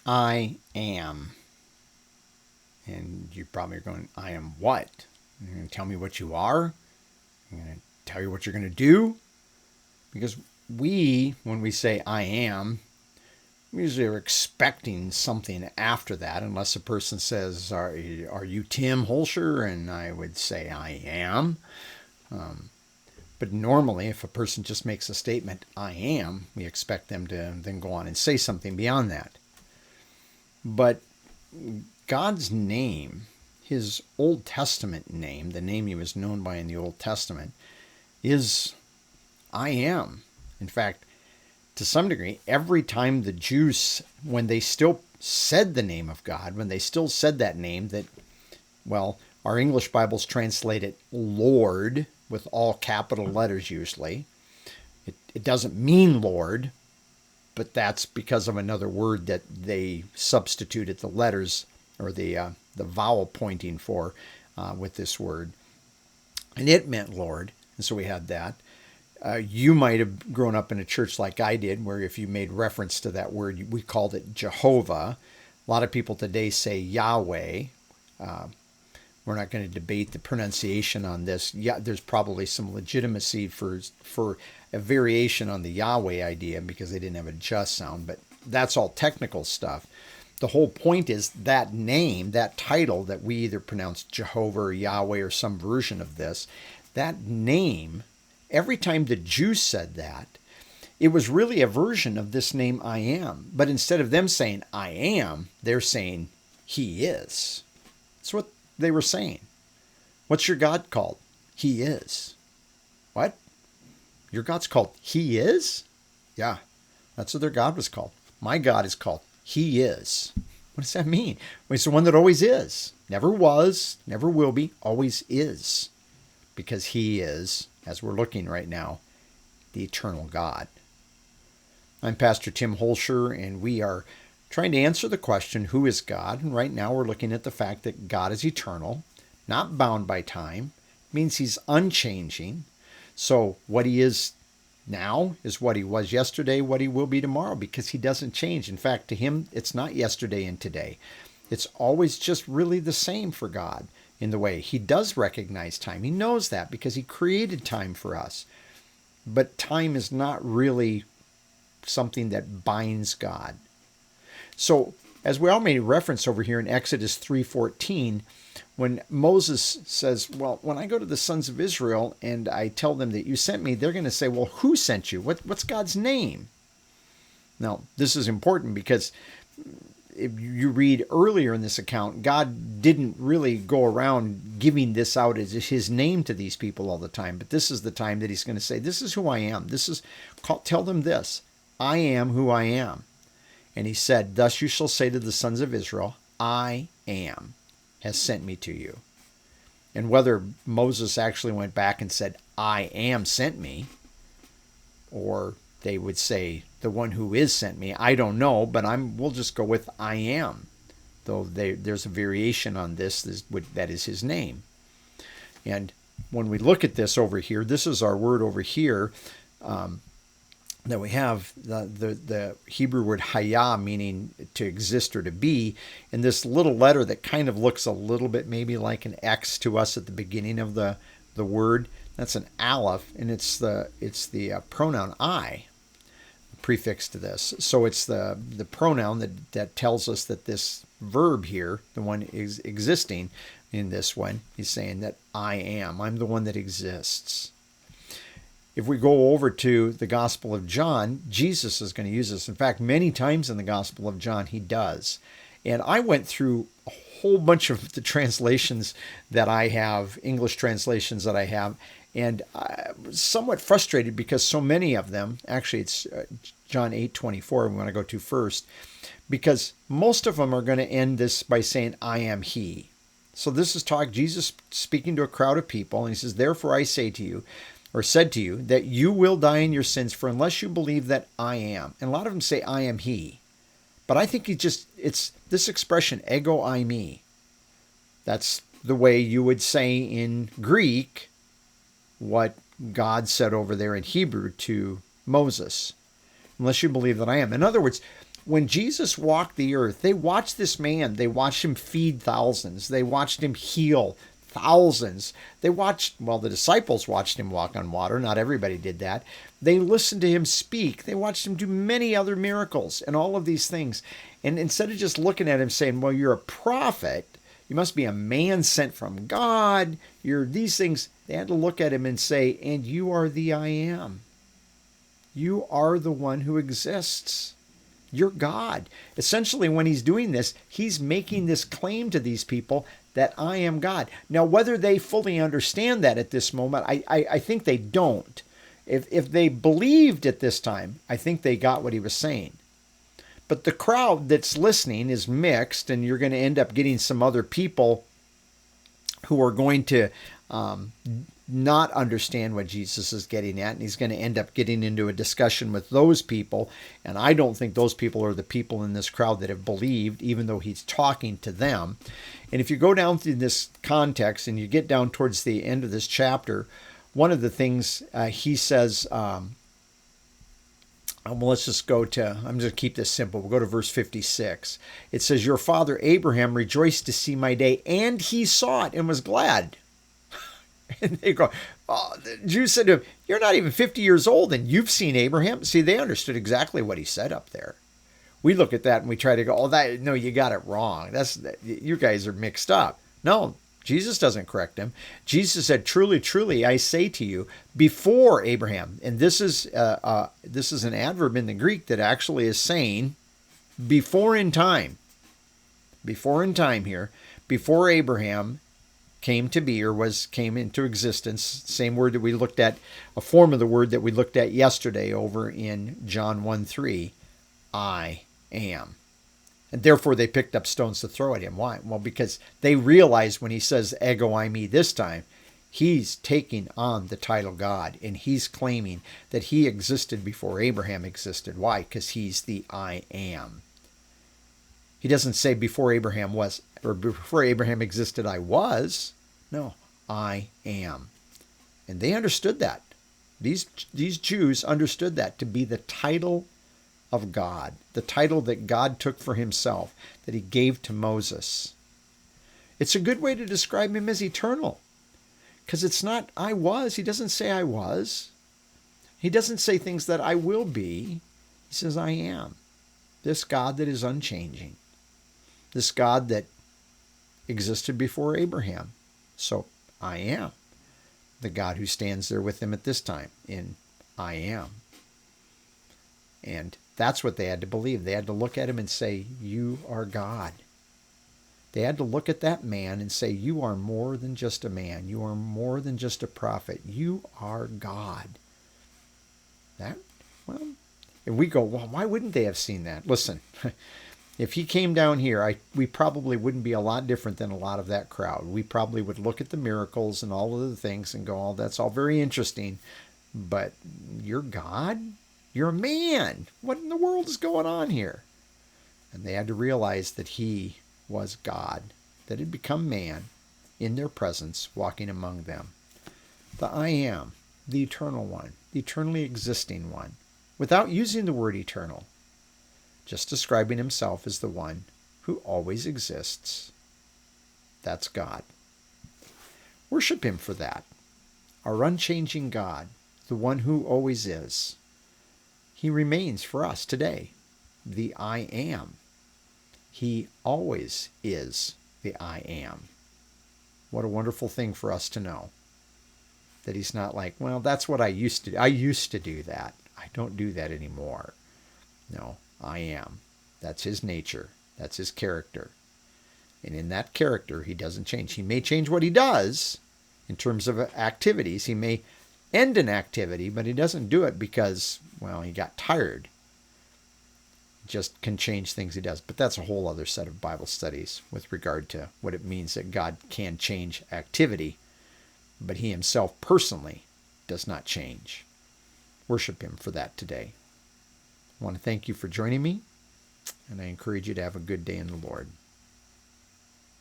I am. And you probably are going, I am what? You're going to tell me what you are? I'm going to tell you what you're going to do? Because when we say I am, we usually are expecting something after that, unless a person says, are you Tim Holscher? And I would say, I am. But normally, if a person just makes a statement, I am, we expect them to then go on and say something beyond that. But God's name, his Old Testament name, the name he was known by in the Old Testament, is I am. In fact, to some degree, every time the Jews, when they still said the name of God, when they still said that name, that, well, our English Bibles translate it Lord with all capital letters usually. It doesn't mean Lord, but that's because of another word that they substituted the letters or the vowel pointing for with this word. And it meant Lord, and so we had that. You might have grown up in a church like I did, where if you made reference to that word, we called it Jehovah. A lot of people today say Yahweh. We're not going to debate the pronunciation on this. Yeah, there's probably some legitimacy for a variation on the Yahweh idea because they didn't have a just sound, but that's all technical stuff. The whole point is that name, that title that we either pronounce Jehovah or Yahweh or some version of this, that name, every time the Jews said that, it was really a version of this name I am. But instead of them saying I am, they're saying he is. That's what they were saying. What's your God called? He is. What? Your God's called He is? Yeah, that's what their God was called. My God is called He is. What does that mean? Well, it's the one that always is. Never was, never will be, always is. Because He is, as we're looking right now, the eternal God. I'm Pastor Tim Holscher, and we are trying to answer the question, who is God? And right now we're looking at the fact that God is eternal, not bound by time. It means He's unchanging. So what He is now is what He was yesterday, what He will be tomorrow, because He doesn't change. In fact, to Him, it's not yesterday and today. It's always just really the same for God in the way He does recognize time. He knows that because He created time for us. But time is not really something that binds God. So, as we all made reference over here in Exodus 3:14, when Moses says, well, when I go to the sons of Israel and I tell them that you sent me, they're going to say, well, who sent you? What's God's name? Now, this is important because if you read earlier in this account, God didn't really go around giving this out as his name to these people all the time. But this is the time that he's going to say, this is who I am. Tell them this, I am who I am. And he said, thus you shall say to the sons of Israel, I am has sent me to you. And whether Moses actually went back and said, I am sent me, or they would say, the one who is sent me, I don't know, but we'll just go with I am. Though there's a variation on this, that is his name. And when we look at this over here, this is our word over here, that we have the Hebrew word hayah, meaning to exist or to be, and this little letter that kind of looks a little bit maybe like an X to us at the beginning of the word. That's an aleph, and it's the pronoun I, prefix to this. So it's the pronoun that tells us that this verb here, the one is existing in this one, is saying that I am. I'm the one that exists. If we go over to the Gospel of John, Jesus is going to use this. In fact, many times in the Gospel of John, he does. And I went through a whole bunch of the translations that I have, English translations that I have, and I was somewhat frustrated because so many of them, actually it's John 8:24 we want to go to first, because most of them are going to end this by saying, I am he. So this is Jesus speaking to a crowd of people, and he says, therefore I say to you, or said to you, that you will die in your sins, for unless you believe that I am. And a lot of them say, I am he. But I think it's this expression, ego eimi. That's the way you would say in Greek what God said over there in Hebrew to Moses. Unless you believe that I am. In other words, when Jesus walked the earth, they watched this man. They watched him feed thousands. They watched him heal thousands. They watched, well, the disciples watched him walk on water. Not everybody did that. They listened to him speak. They watched him do many other miracles and all of these things. And instead of just looking at him saying, well, you're a prophet, you must be a man sent from God, you're these things, they had to look at him and say, and you are the I am. You are the one who exists. You're God. Essentially, when he's doing this, he's making this claim to these people that I am God. Now, whether they fully understand that at this moment, I think they don't. If they believed at this time, I think they got what he was saying. But the crowd that's listening is mixed, and you're going to end up getting some other people who are going to not understand what Jesus is getting at, and he's going to end up getting into a discussion with those people. And I don't think those people are the people in this crowd that have believed, even though he's talking to them. And if you go down through this context and you get down towards the end of this chapter, one of the things he says, well, let's just go to, I'm just going to keep this simple. We'll go to verse 56. It says, your father Abraham rejoiced to see my day, and he saw it and was glad. And they go, oh, the Jews said to him, you're not even 50 years old and you've seen Abraham. See, they understood exactly what he said up there. We look at that and we try to go, oh, that, no, you got it wrong. You guys are mixed up. No, Jesus doesn't correct them. Jesus said, truly, truly, I say to you, before Abraham, and this is an adverb in the Greek that actually is saying before in time here, before Abraham came to be or came into existence, same word that we looked at, a form of the word that we looked at yesterday over in John 1:3, I am. And therefore they picked up stones to throw at him. Why? Well, because they realized when he says ego eimi this time, he's taking on the title God, and he's claiming that he existed before Abraham existed. Why? Because he's the I am. He doesn't say before Abraham was, or before Abraham existed, I was. No, I am. And they understood that. These Jews understood that to be the title of God, the title that God took for himself, that he gave to Moses. It's a good way to describe him as eternal, because it's not I was. He doesn't say I was. He doesn't say things that I will be. He says I am. This God that is unchanging. This God that existed before Abraham. So I am the God who stands there with him at this time in I am. And that's what they had to believe. They had to look at him and say, you are God. They had to look at that man and say, you are more than just a man. You are more than just a prophet. You are God. That, well, and we go, well, why wouldn't they have seen that? Listen, if he came down here, we probably wouldn't be a lot different than a lot of that crowd. We probably would look at the miracles and all of the things and go, oh, that's all very interesting, but you're God? You're a man. What in the world is going on here? And they had to realize that he was God, that had become man in their presence, walking among them. The I am, the eternal one, the eternally existing one, without using the word eternal, just describing himself as the one who always exists. That's God. Worship him for that. Our unchanging God, the one who always is. He remains for us today, the I am. He always is the I am. What a wonderful thing for us to know. That he's not like, well, that's what I used to do. I used to do that. I don't do that anymore. No, I am. That's his nature. That's his character. And in that character, he doesn't change. He may change what he does in terms of activities. He may end an activity, but he doesn't do it because, well, he got tired. Just can change things he does. But that's a whole other set of Bible studies with regard to what it means that God can change activity, but he himself personally does not change. Worship him for that today. I want to thank you for joining me, and I encourage you to have a good day in the Lord.